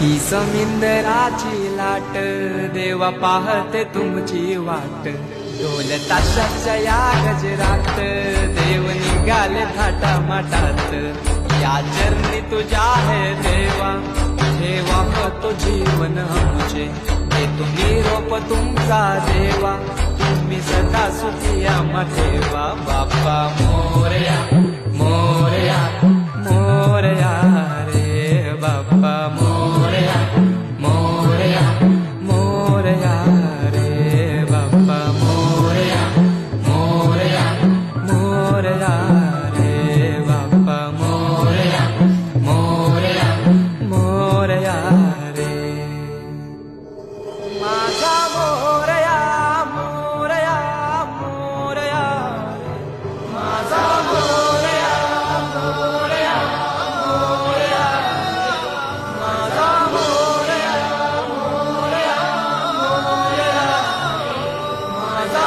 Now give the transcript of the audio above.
ही समिंदराची लाट देवा पाहते तुमची वाट ढोल ताशाच्या या गजरात देव निघाले थाटा माटात या चरणी तुझ्या है देवा ठेवा तो जीवन आमचे देतो निरोप तुमचा देवा तुम्ही सदा सुखी आम्हा ठेवा बाप्पा मोरया मोरया मोरया रे बाप्पा मोरया मोरया मोरया रे बाप्पा मोरया मोरया मोरया रे बाप्पा मोरया मोरया मोरया रे माझा मोरया मोरया मोरया माझा मोरया मोरया मोरया माझा मोरया मोरया मोरया माझा